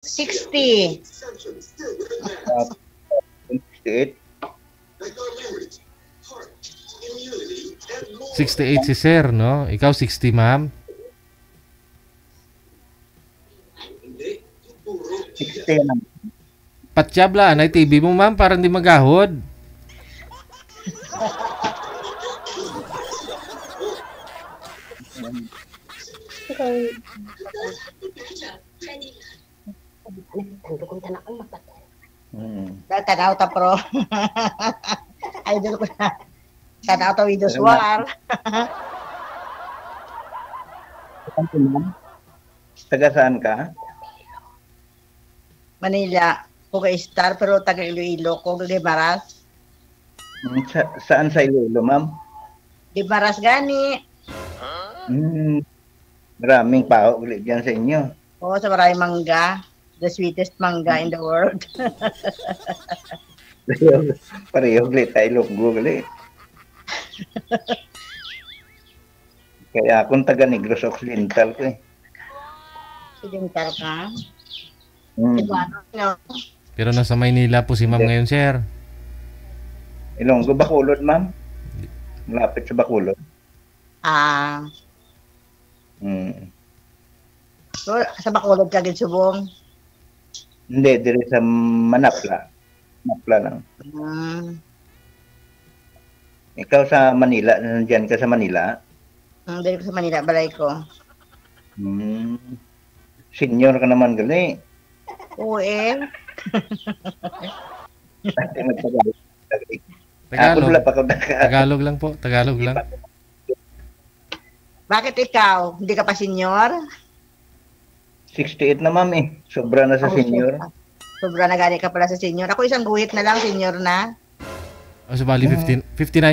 60. 68. 68 si sir, no? Ikaw 60, ma'am. 60 na. Patyabla, anay TV mo, ma'am, para hindi magahod. Tanaw ta pro. Idol ko na. Tanaw ta Widows War. Taga saan ka? Manila. Puga Star pero taga Iloilo ko. Limaras. Saan sa Iloilo, ma'am? Limaras gani. Maraming pao ulit dyan sa inyo. Oo, sa maraming mangga. The sweetest mangga in the world. Pareho ulit tayo lunggo ulit. Kaya akong taga Negros Occidental ko eh. Occidental ka? Hmm. Pero nasa Maynila po si ma'am ngayon, sir. Ilonggo, Bacolod, ma'am? Malapit sa Bacolod. So, sa Bacolod ka subong? Hindi, diri sa Manapla. Manapla lang. Ikaw sa Manila, nandiyan ka sa Manila? Diri ko sa Manila, balay ko. Senior ka naman gali. Oo eh. Tagalog lang po, Tagalog lang. Bakit ikaw? Hindi ka pa senior? 68 na, ma'am eh. Sobra na sa senior. Sobra na gani ka pala sa senior. Ako isang guhit na lang, senior na. O, so bali 59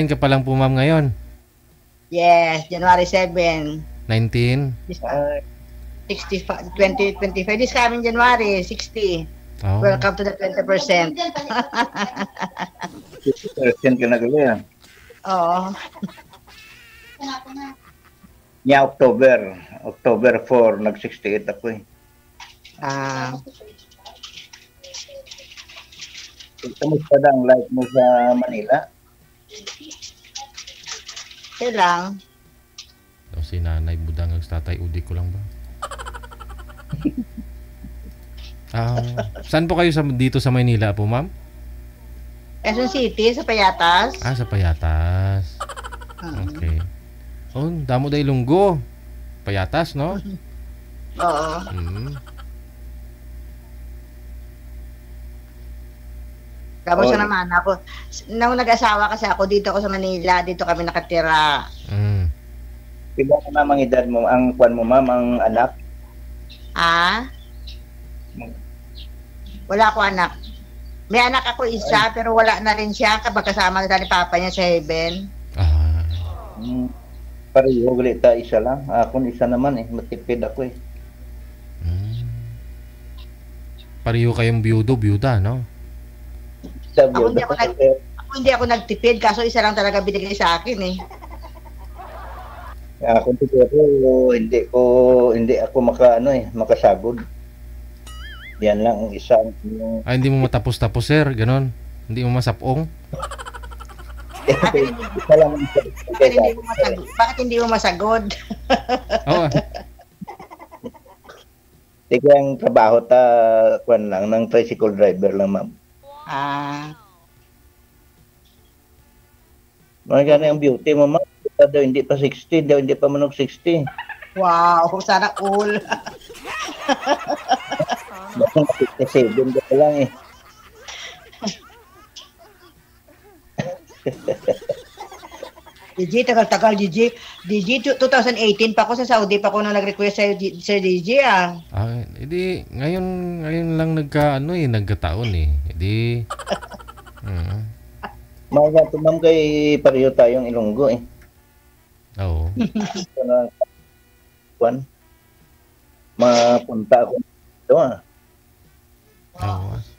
ka pa lang po, ma'am, ngayon. Yes, January 7. 19? 65, 2025. This coming January, 60. Oh. Welcome to the 20%. 50% ka na gali ah. Oo. Nya October 4, nag-68 ako eh. Kamusta na ang life mo sa Manila? Okay lang. O, si Nanay Budang ang tatay Udi ko lang ba? Saan po kayo dito sa Maynila po, ma'am? Quezon City, sa Payatas. Sa Payatas. Okay. Oh, damo day lunggo. Payatas, no? Oo. Tapos naman ako, nung nag-asawa kasi ako, dito ako sa Manila, dito kami nakatira. Iba ka namang edad mo, ang kwan mo, ma'am, ang anak? Wala ko anak. May anak ako isa, pero wala na rin siya kapag kasama na ni Papa niya sa heaven. Pareho ulit ta, isa lang. Ako isa naman eh, matipid ako eh. Pareho kayong byuda, no? Ako hindi ako nagtipid, kaso isa lang talaga binigay sa akin eh. Ako hindi ako makasagod. Yan lang ang isa. Hindi mo matapos-tapos, sir, ganon. Hindi mo masapong. Bakit hindi mo masagod? Oo. Tika ang trabaho kwan lang, ng tricycle driver lang, ma'am. Mga gano'n ang beauty mo, ma'am. Daw hindi pa 60, daw hindi pa manog 60. Wow, sana all. 57 ka lang eh. DJ, tagal-tagal, DJ. DJ, 2018 pa ako sa Saudi pa ako nung nag-request sa DJ Hindi, ngayon lang nagkataon eh. Hindi. Mga ito, ma'am, kay pareho tayong Ilonggo eh. Oo. Mapunta ako dito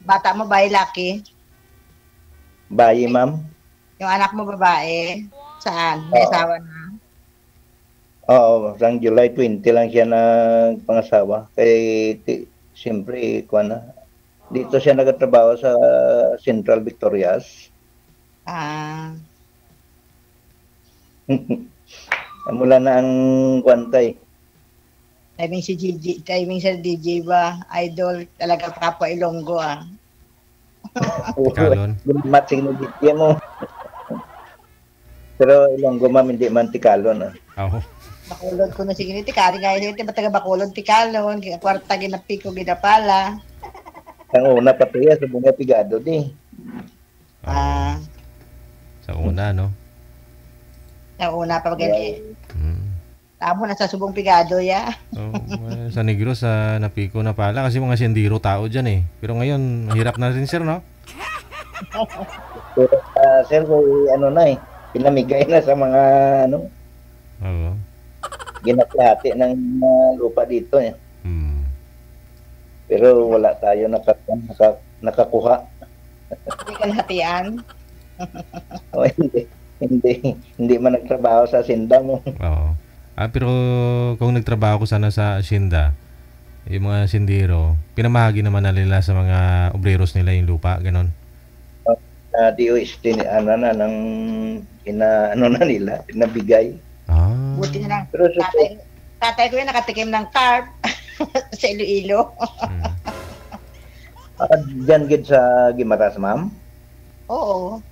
Bata mo ba, Lucky? Bayi, ma'am? Yung anak mo babae? Saan? May asawa na? Oo, sang July 20 lang siya nagpangasawa. Kay siyempre, kuwan na. Dito siya nagtatrabaho sa Central Victorias. Ah, Mula na ang kwantay. timing sa DJ ba? Idol, talaga kapwa Ilonggo ah. Tikalon. Matching na DJ mo. Pero Ilonggo ma'am, hindi man Tikalon. Ako. Bakulod ko na sige niti, kari kaya niti, bataga Bakulod, Tikalon, kwarta ginapiko, ginapala. Ang una patuya sa bunga pigado di. Ah, Sa una, no? sa una pa maganda. Mm. Tamo na sa subong pigado ya. So, sa Negros, napiko na pala kasi mga sendiro tao dyan eh. Pero ngayon, mahirap na rin sir, no? Pero sir, ano na pinamigay na sa mga Oo. ginaplati ng lupa dito eh. Hmm. Pero wala tayo nakakuha. Hindi kalahatian. O, hindi man nagtrabaho sa sinda mo. Oo. Pero kung nagtrabaho ko sana sa Hacienda, yung mga sindiro, pinamahagi naman na nila sa mga obreros nila yung lupa, ganon. DOST ng na nila, nabigay. Ah. Buti na lang. Pero Tatay ko yung nakatikim ng carp sa Iloilo. Diyan gid sa Gimaras, ma'am. Oo.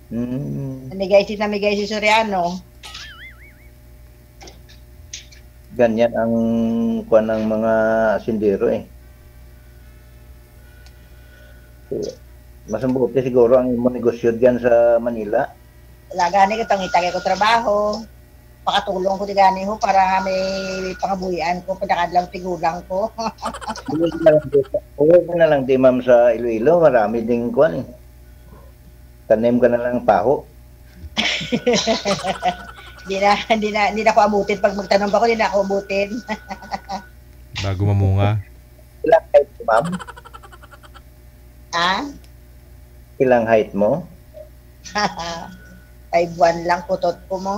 Hmm, Namigay si Soriano. ganyan ang kuan ng mga sindero eh. Mas mabuti siguro ang imo negosyo diyan sa Manila. Wala gani ko itagay ko trabaho. Pakatulong ko di gani ho para may pangabuhian ko, padakadlaw tigulang ko. Uwi ka na lang di ma'am sa Iloilo, marami ding kuan eh. Tanim ka na lang paho. Hindi na ako abutin. Pag magtanong pa ko, hindi na ako abutin. Bago mamunga. Ilang height mo, ma'am? Ah? Ilang height mo? 5'1" lang putot ko mo.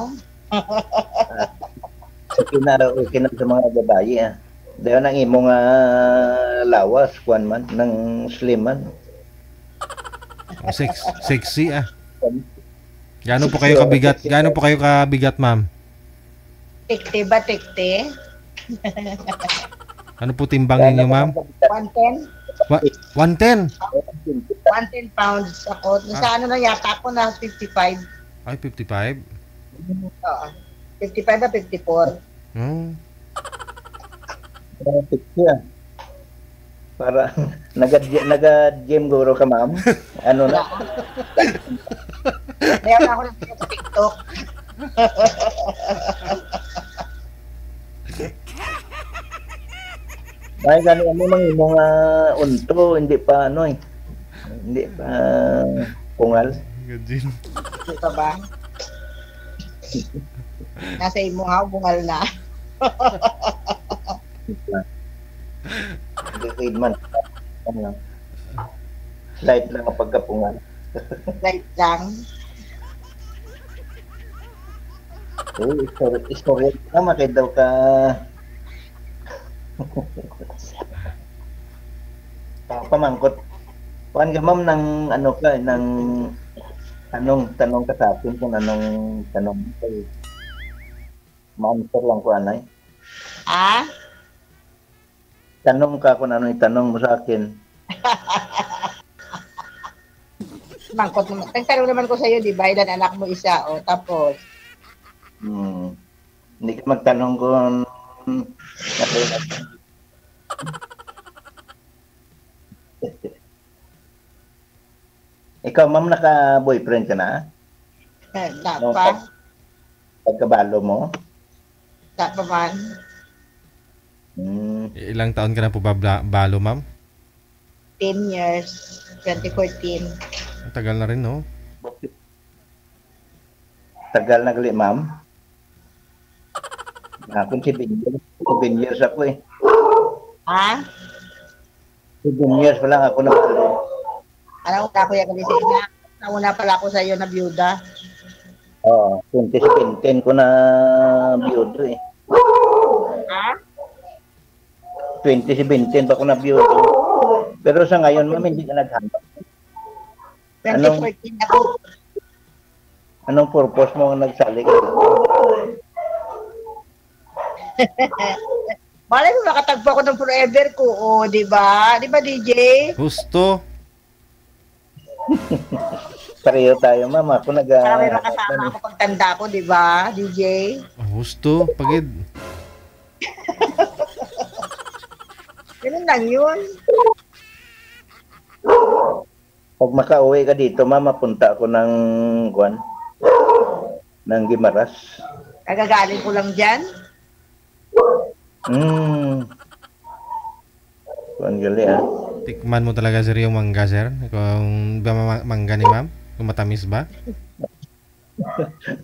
Okay na sa mga babae ah. Dahil nang imong lawas, kuan man, ng slim man. Sexy ah. Gaano po kayo kabigat, ma'am? Tikti ba, tikti? Ano po timbangin niyo, ma'am? 110? 110. 110 pounds ako. Sa ano na yata ako na 55. Ay, 55. Oo. 55 ba 54? Hmm. Yeah. Para nagad-gym guro ka, ma'am. Ano na? Meron ako ng sa TikTok. Ay, gano'n mo mga unto, hindi pa hindi pa pungal. Gajin. Hindi pa ba? Nasa imo ha, bungal na. Hindi man. Slight lang ang pagkapungal. Right lang. Istorya na makita daw ka. Pamangkot. Kuan ka ma'am ng tanong ka sa akin kung anong tanong ko. Ma-answer lang ko anay. Ah? Tanong ka kung ano itanong mo sa akin. Mangkot naman. Tanong naman ko sa iyo, di ba? Ilan anak mo isa, o tapos. Hindi ka magtanong kung ikaw, ma'am, naka-boyfriend ka na? Napa? Pagkabalo mo? Napa man? Ilang taon ka na po balo, ma'am? 10 years. 2014. Ang tagal na rin, no? Tagal na gali, ma'am. Ako 7 years ako eh. Ha? 7 years pa lang ako na balo. Alam ko yung kasi sa inyo. Nauna pala ako sa iyo na byuda. Oo, 2017 ko na biyudo eh. Ha? 2017 pa ako na-beauty. Pero sa ngayon, ma'am, hindi ka naghanap. 2014 ako. Anong purpose mo nagsali ka? Malay mo, makatagpo ako ng forever ko. O, di ba? Di ba, DJ? Gusto. Pareho tayo, ma'am. Ako Para may makasama ako pagtanda ko, di ba, DJ? Gusto. Pagid. Ganun lang yun. Pag makauwi ka dito, ma'am, mapunta ako ng Gimaras. Kagagaling ko lang dyan. Ang gali, ah. Tikman mo talaga, sir, yung mangga, sir? Kung ba mangga ni ma'am? Kung matamis ba?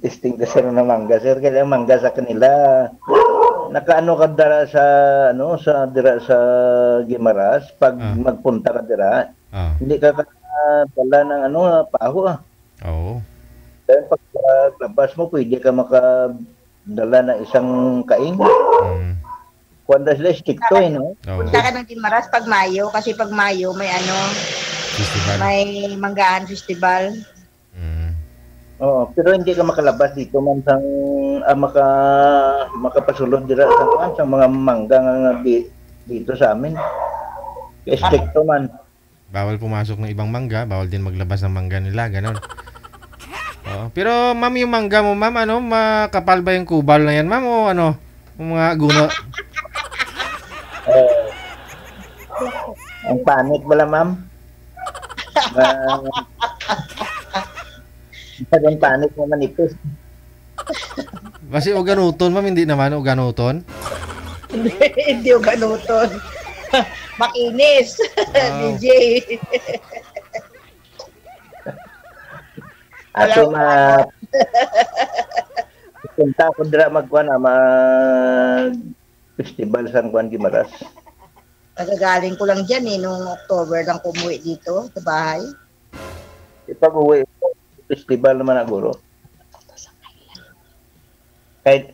Testing ka sir ng mangga, sir. Kaya mangga sa kanila. Nakaano ka dira sa, dira sa Gimaras. Pag magpunta ka dira, hindi ka dala ng paho, ah. Oo. Dahil pag labas mo, pwede ka makadala ng isang kaing. Kuwanda sila, stricto, no? Punta ka ng Gimaras pag Mayo, kasi pag Mayo may Festival. may manggaan festival. Oo, pero hindi ka makalabas dito man sang makapasulod dira sa mga mangga nga dito sa amin. Kaya stricto man. Bawal pumasok ng ibang mangga, bawal din maglabas ng mangga nila, ganon. Oo. Pero ma'am, yung mangga mo, ma'am, makapal ba yung kubal na yan, ma'am, o yung mga guno? Ang panit wala, ma'am. Ang panit mo manipis. Kasi o ganuton, ma'am, hindi naman o ganuton. Hindi o ganuton. Makinis, DJ. Ato punta ko dira festival sa Gimaras. Kagagaling ko lang dyan nung October lang kumuwi dito sa bahay. Ipag-uwi festival naman na guro. Kahit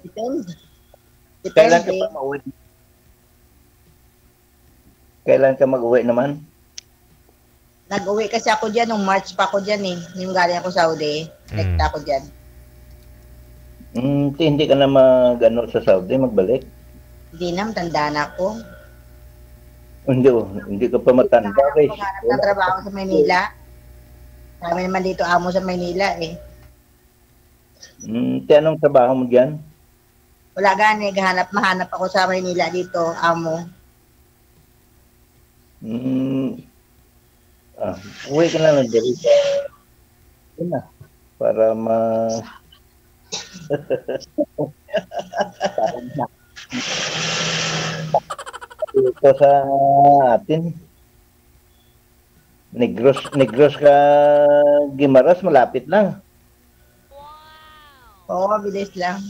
kailan ka pa mauwi? Kailan ka mag-uwi naman? Nag-uwi kasi ako dyan nung March pa ako dyan yung galing ako Saudi. Nagta ako dyan. Hindi ka na sa Saudi magbalik? Hindi na, matanda na ako. Hindi ka pa matanda. Maghanap ng trabaho sa Maynila. Kami naman dito amo sa Maynila Anong trabaho mo dyan? Wala gani, mahanap ako sa Maynila dito, amo. Uwi ka na lang dyan. Yun na. Para ito sa atin. Negros ka Gimaras, malapit lang. Oo, mabilis lang.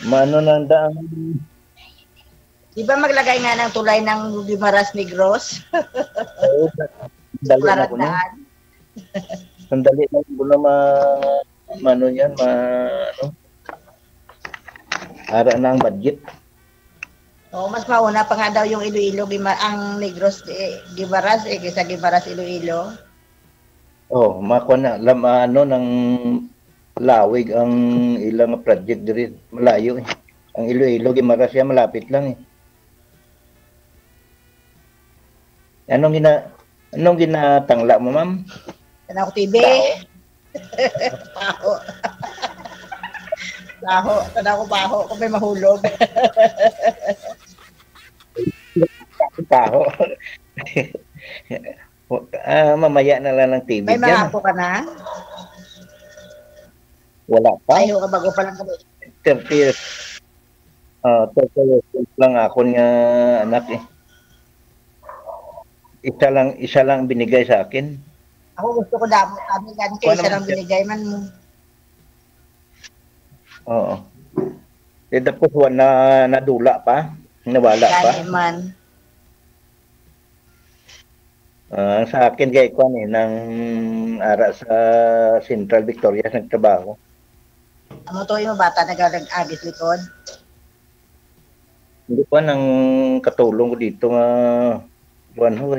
Mano nang daang. Di ba maglagay nga ng tulay ng Gimaras Negros? Oo, dali na ko na. Sandali lang ko na ara na ang budget. Oo, mas mauna pa nga daw yung Iloilo, ang Negros, Gimaras, kaysa Gimaras, Iloilo. Oh, mako na ng lawig ang ilang project diri, malayo eh. Ang Iloilo, Gimaras yan, malapit lang eh. Anong ginatangla mo, ma'am? Tanaw ko TV. Baho. Tanaw ko baho. Kung may mahulog. Baho. Mamaya na lang ng TV May dyan. mga apo ka na? Wala pa. Ayaw ka bago pa lang kami. 30 years. 30 years lang ako nga anak eh. Isa lang binigay sa akin. Ako gusto ko dami ganun kayo isa lang binigay man mo. Oo. Tapos nadula pa. Nawala pa. Gani man. Sa akin kay Kwan nang ara sa Central Victoria nagtrabaho. Amo to yung bata nag-agis likod. Hindi pa nang katulong ko dito nga buwan ho.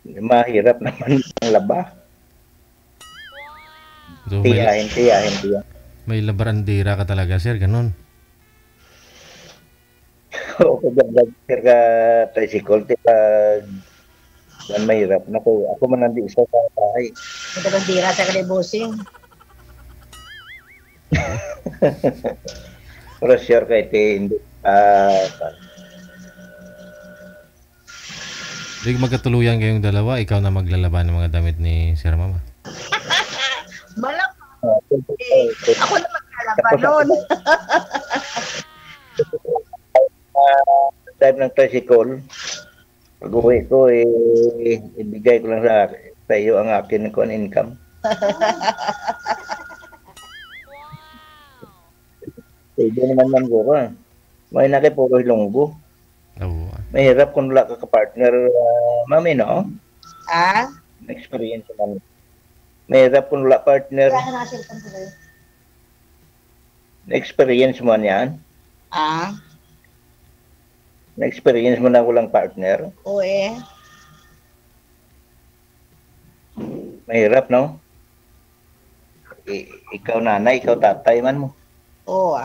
Mahirap naman ang laba. So, Tiyahin. may labarandera ka talaga, sir, ganun. Oo, kaganda sir ka tricycle, mahirap na ko. Ako man nandi isa sa bahay. Ito bang dira sa kalibusing. Pero sure ka ito, hindi. Hindi magkatuluyan kayong dalawa, ikaw na maglalaban ng mga damit ni Sir Mama. Malak. Ako na maglalaban noon. Drive ng tricycle. Pag uwi ko, ibigay ko lang sa iyo ang akin ko ang income. Pwede naman man ko. May nakipuro ilonggo. Oo. Mahirap kung wala ka ka-partner, mami, no? Experience naman. Mahirap kung wala partner. Na-experience mo yan? Na-experience mo na walang partner? Oo Mahirap, no? Ikaw nanay, ikaw tatay man mo. Oo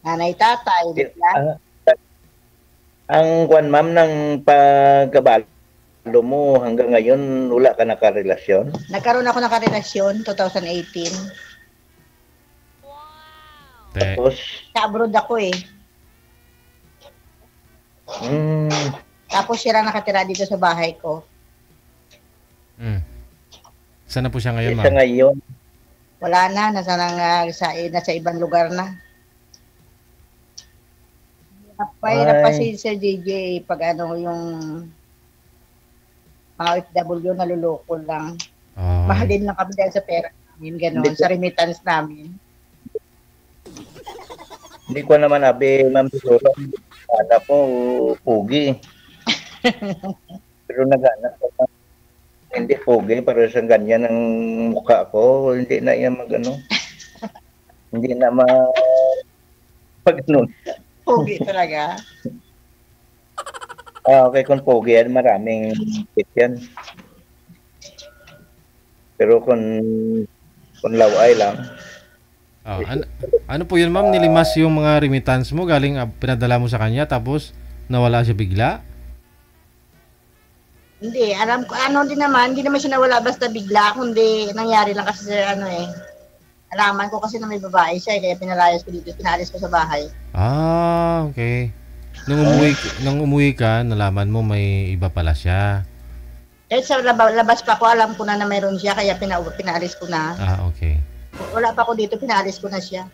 Nanay, tatay. Ang kwan ma'am ng pagkabalo mo hanggang ngayon wala ka nakarelasyon? Nagkaroon ako ng karelasyon 2018. Tapos? Sa abroad ako Tapos siya lang nakatira dito sa bahay ko. Saan na po siya ngayon, ma'am? Sa ngayon? Wala na, nasa ibang lugar na. Pahirap pa si Sir JJ pag yung mga OFW naluloko lang. Mahalin lang kami dahil sa pera namin, gano'n, sa remittance namin. Hindi ko naman ma'am, siguro, anak ko, pugi. Pero nag-anak ko, hindi pugi, para sa ganyan ang mukha ko, hindi na yan hindi na pag-ganun. Pogi talaga. Okay, kung pogi yan, maraming tip yan. Pero kung laway lang. Ano po yun, ma'am? Nilimas yung mga remittance mo, galing pinadala mo sa kanya, tapos nawala siya bigla? Hindi, alam ko, hindi naman siya nawala basta bigla, kundi nangyari lang kasi alaman ko kasi na may babae siya, kaya pinalayas ko dito, pinalis ko sa bahay. Okay. Nung umuwi ka, nalaman mo may iba pala siya. Kahit sa labas pa ko, alam ko na mayroon siya, kaya pinalis ko na. Okay. Wala pa ako dito, pinalis ko na siya.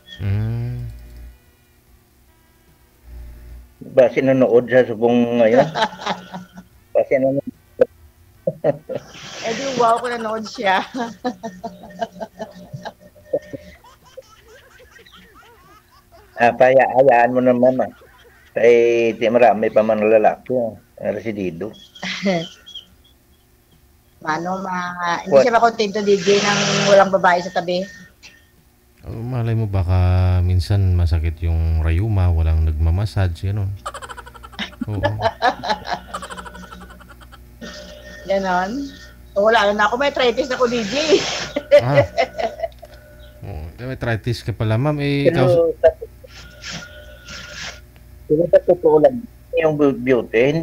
Ba, sinunood sa subong ngayon? Ba, sinunood? Wow, ko nanood siya. Hayaan mo naman di marami pa man lalaki residido. Hindi siya makontento DJ nang walang babae sa tabi. Malay mo baka minsan masakit yung rayuma, walang nagmamassage, gano'n. Oo. Ganon. Wala na ako, may arthritis ako DJ. May arthritis ka pala, ma'am. Pero sa totoo lang, yung beauty,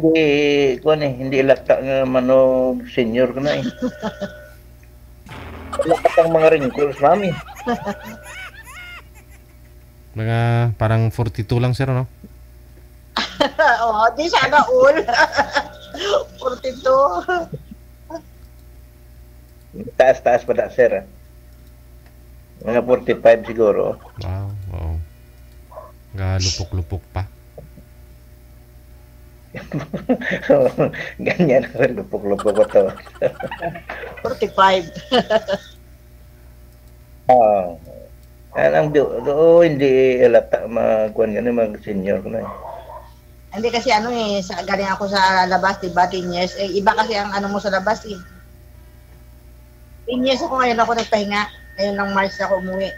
hindi lata nga senior ko na Wala ka pang mga wrinkles, mami. Mga parang 42 lang, sir, no? Di sana all. 42. Taas pa na, sir. Mga 45 siguro. Wow. Lupok-lupok pa. Ganyan ako, lupok-lupok ko to. 45. Hindi halata mag-senior ko na Hindi kasi ano eh, galing ako sa labas, diba, 10 years. Eh, iba kasi ang ano mo sa labas eh. 10 years ako ngayon ako nagpahinga. Ngayon ng March ako umuwi.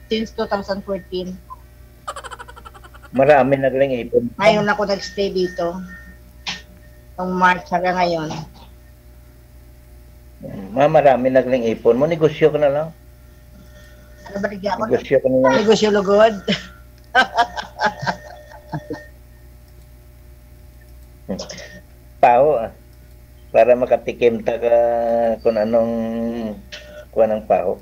Since 2014. Marami nagling ipon. Ngayon ako nagstay dito. Nung March hanggang ngayon. Marami nagling ipon mo. Negosyo ka na lang. Ano ba ligyan ako? Negosyo ka na lang. Negosyo lugod. Pao para makatikim ta ka kung anong kuha ng pao.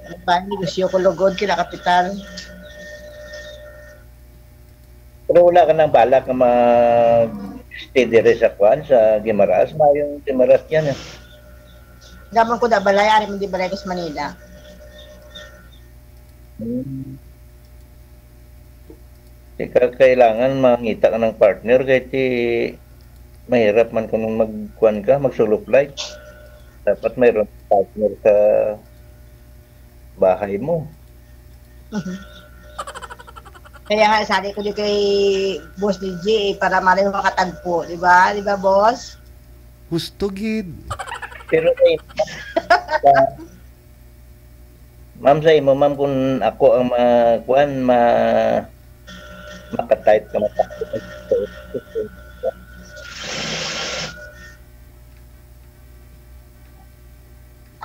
Ano ba? Negosyo ko lugod, kila kapital. Pero wala ka ng balak na mag-stay dire sa kuan sa Guimaras. Yung Guimaras yan. Gamon ko na balay, ari mo di balay ko sa Manila. Kailangan mangita ka ng partner kahit mahirap man kung magkuan ka, mag-solo flight. Dapat mayroon partner sa bahay mo. Kaya nga, sabi ko din kay Boss DJ para marami makatagpo, di ba? Di ba, Boss? Gusto gid. Pero ma'am sa imo, ma'am, kung ako ang makatype ka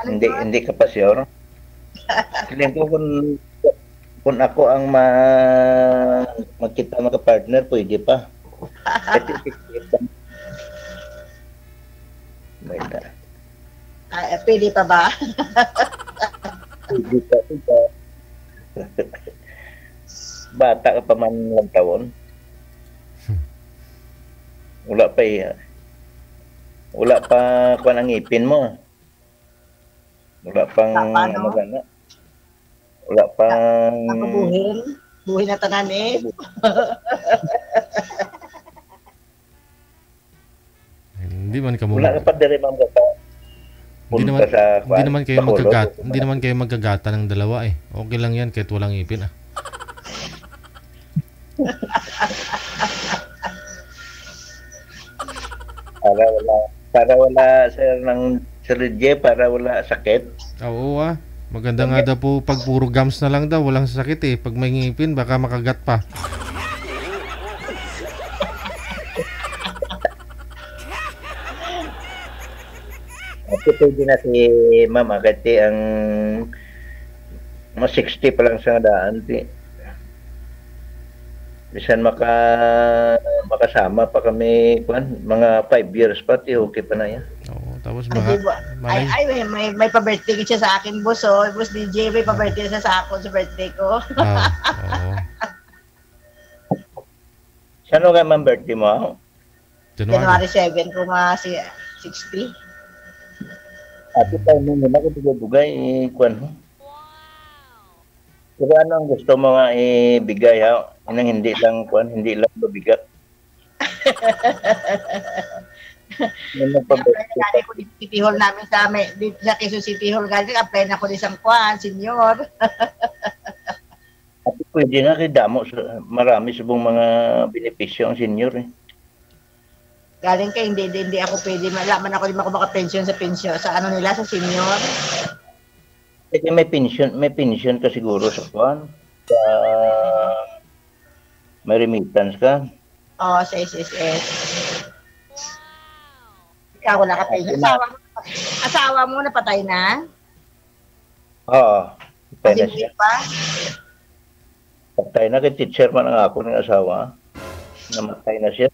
hindi ka pa sure. Feeling ko kung ako ang magkita mga partner, pwede pa. Pwede pa ba? Pwede pa. Bata ka pa man lang taon. Wala pa kung ang ngipin mo. Wala pang ano gana. Wala pang buhin na tanan eh. Hindi man ka mo. Wala ka pa dire ma'am ka. Hindi naman kayo magkagata ng dalawa eh. Okay lang yan kahit walang ipin ah. para wala sir ng Sir para wala sakit. Oo ah. Maganda nga daw po pag puro gums na lang daw, walang sakit eh. Pag may ngipin, baka makagat pa. At pwede na si Mama kasi ang mas 60 pa lang sa daan. Bisan makasama pa kami mga 5 years pa, okay pa na yan. Oo, tapos may pa-birthday siya sa akin, boss. Oh. Boss DJ, may pa-birthday siya sa ako sa birthday ko. Oo. Saan ka man birthday mo? January 7 ko si 60. Ati tayo muna ko tugay kuan mo. Pero ano ang gusto mo nga ibigay ha? Inang hindi lang mabigat. Gani ko dito City Hall namin dito sa Quezon City Hall. Gani, apply na ko din sa kuan, senior. At pwede na kay damo. Marami subong mga benepisyo ang senior eh. Galing kay hindi ako pwede. Malaman ako di maka-pension sa ano nila, sa senior. Kasi may pension ka siguro sa kuan. May remittance ka. Oo, sa SSS. Ikaw wala ka pension. Asawa mo napatay na? Oo. Patay na siya. Pa? Patay na kay teacher man ang ako ng asawa. Namatay na siya.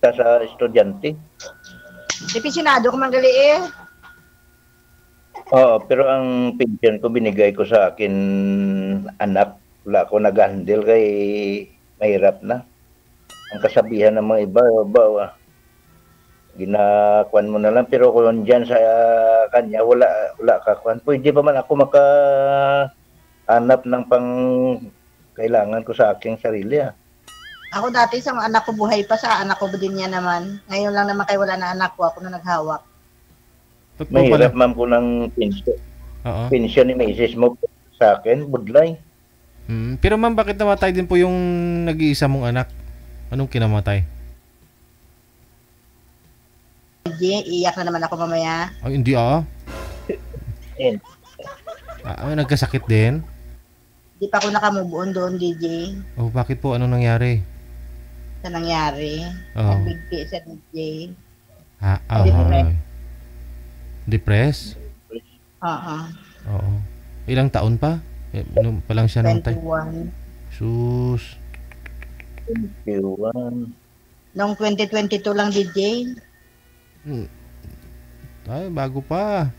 Sa estudyante. Depensyonado ko manggali eh. Oo, pero ang pension ko binigay ko sa akin anak. Wala ko nag-handle kay mahirap na. Ang kasabihan ng mga iba, ginakuan mo na lang. Pero kung dyan sa kanya, wala ka kuan. Pwede pa man ako makahanap ng pang kailangan ko sa aking sarili ah. Ako dati sa anak ko buhay pa, sa anak ko din niya naman. Ngayon lang naman kayo wala na anak ko, ako na naghawak. Mahirap ma'am ko ng pension. Pension ni Mrs. mo sa akin, budlay. Pero ma'am, bakit namatay din po yung nag-iisa mong anak? Anong kinamatay? DJ, iyak na naman ako mamaya. Ay, hindi Yan. Nagkasakit din? Hindi pa ako nakamove on doon, DJ. Oh, bakit po? Anong nangyari? Sa nangyari. Oh. Nagbigti sa DJ. Depressed? Depressed? Oo. Oo. Ilang taon pa? Ano pa lang siya nung time? 21. Sus. 21. Noong 2022 lang, DJ. Ay, bago pa.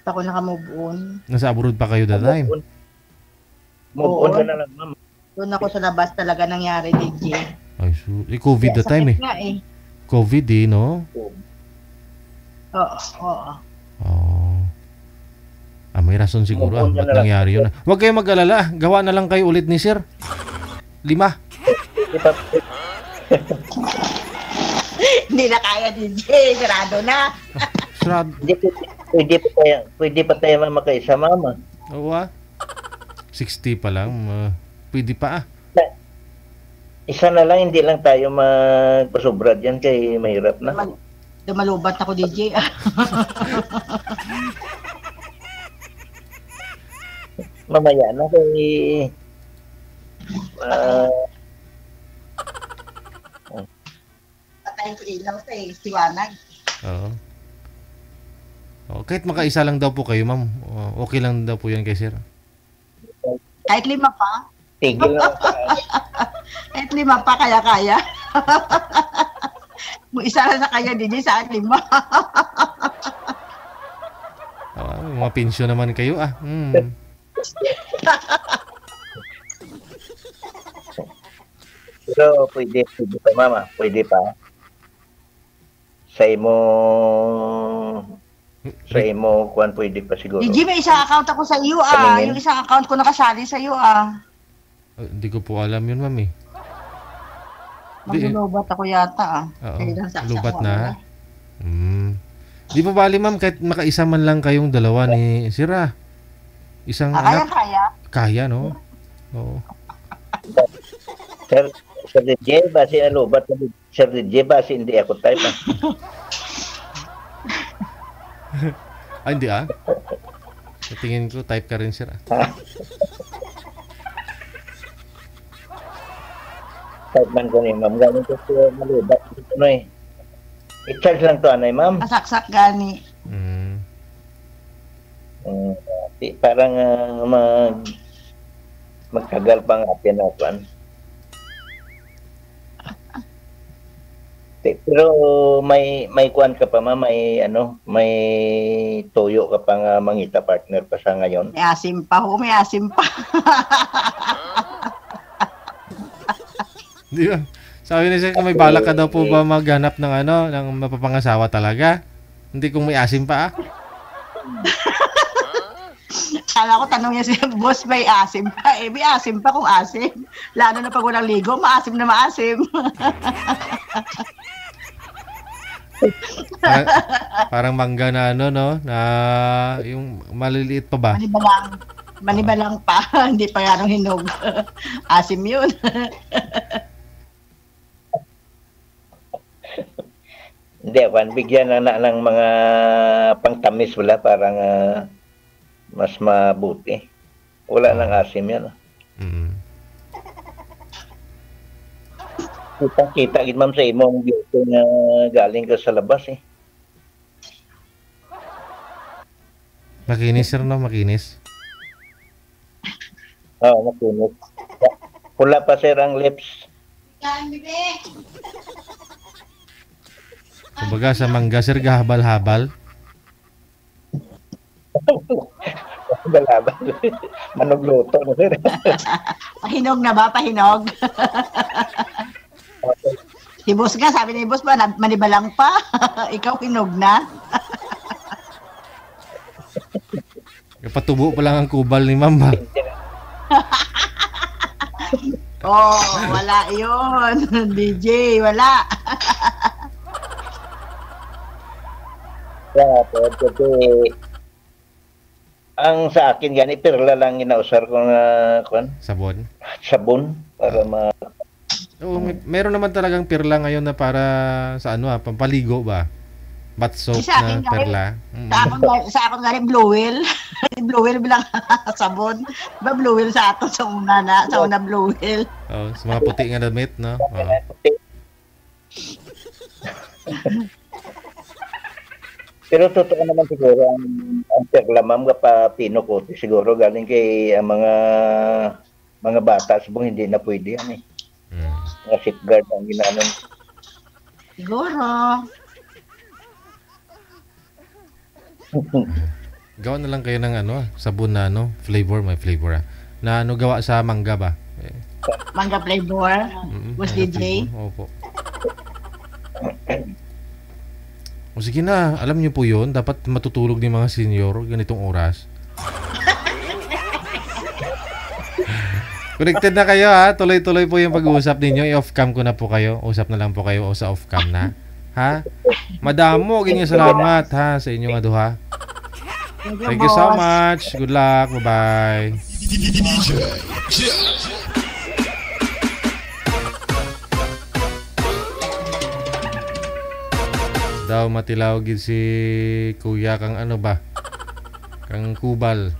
Pa ako nakamove on. Nasa abroad pa kayo that time? Move on ka na lang, ma'am. Doon ako sa labas talaga nangyari, DJ. Ay, COVID that time eh. Nga eh. COVID no? Oo. Oh. May rason siguro Move on ka ba't na lang. nangyari yun. Huwag kayong mag-alala. Gawa na lang kayo ulit ni sir. 5. Hindi na kaya, DJ. Sarado na. Srad. Pwede pa tayo makaisa, mama. Oo 60 pa lang. Pwede pa Isa na lang, hindi lang tayo magpasobra dyan kay mahirap na. Dumalubat ako, DJ. Mamaya na kay... Patayin ko ilaw sa siwanag. Oo. Kahit makaisa lang daw po kayo, ma'am. Okay lang daw po yan kay sir. Kahit 5 pa. Tigil na. Kahit 5 pa, kaya-kaya. Isa na sa kaya, DJ, sa 5. Mga pensyon naman kayo Pero pwede pa, mama. Pwede pa. Sa imo kuan pwede pa siguro. DJ, may isang account ako sa iyo, Kaningin? Yung isang account ko nakasali sa iyo, Hindi ko po alam yun, ma'am eh. Maglulubat ako yata, Oo, Kailang saksak lubat mo, na. Di pa bali, ma'am, kahit makaisa man lang kayong dalawa ni Sira. Isang anak. Kaya. Kaya, no? Oo. Sir DJ, basi alubat. Sir DJ, basi hindi ako type. Ay, hindi Sa tingin ko, type ka rin, Sir. Type man ko ni ma'am. Ganun ko siya malubat. Ano eh. I-charge lang to, anay ma'am. Masaksak gani. Parang magtagal pang atin na kuan. Pero may kuan ka pa, ma'am, may toyo ka pa nga mangita partner pa sa ngayon. May asim pa. Di ba? Sabi na siya, kung may balak ka daw po ba maghanap ng ng mapapangasawa talaga? Hindi kung may asim pa Kala ko tanong niya siya, boss, may asim pa. May asim pa kung asim. Lalo na pag walang ligo, maasim na maasim. Parang mangga na na yung maliliit pa ba? Manibalang pa. Hindi pa ganong hinog. Asim yun. Hindi, bigyan na ng mga pangtamis wala, parang mas mabuti. Wala nang asim yan. Kita gid ma'am sa imong beauty na galing ka sa labas eh. Makinis, sir, no? Makinis. Makinis. Pula pa, sir, ang lips. Kumbaga sa mangga, sir, gahabal-habal. Balabal. Manugluto na, sir. Pahinog na ba? Pahinog? Si boss nga, sabi ni boss ba, manibalang pa. Ikaw hinog na. Patubo pa lang ang kubal ni ma'am ba? Wala yun. DJ, wala. Ang sa akin gani perla lang inausar ko nga Sabon? sabon para Oo, meron naman talagang perla ngayon na para sa ano pampaligo ba? Bath soap Sa na akin, galing- perla. Sa akon galing Blue Whale. Blue Whale bilang sabon. Ba Blue Whale sa ato sa una Blue Whale. Oh, sa mga puti nga damit, no? Oo. Pero totoo naman siguro ang perla ma'am pa pinukuti siguro galing kay ang mga bata subong hindi na pwede yan eh. Mga safeguard ang ginanon. Siguro. Gawa na lang kayo ng sabon na flavor, may flavor na gawa sa mangga ba? Manga flavor. Was mangga DJ. flavor. Opo. O sige na, alam niyo po yun, dapat matutulog ng mga senior ganitong oras. Connected na kayo ha, tuloy-tuloy po yung pag-uusap ninyo, i-off cam ko na po kayo, usap na lang po kayo o sa off cam na. Ha? Madamo, ganyan salamat ha sa inyong aduha. Thank you so much. Good luck. Bye-bye. Daw matilaw gid si Kuya kang ano ba? Kang Kubal.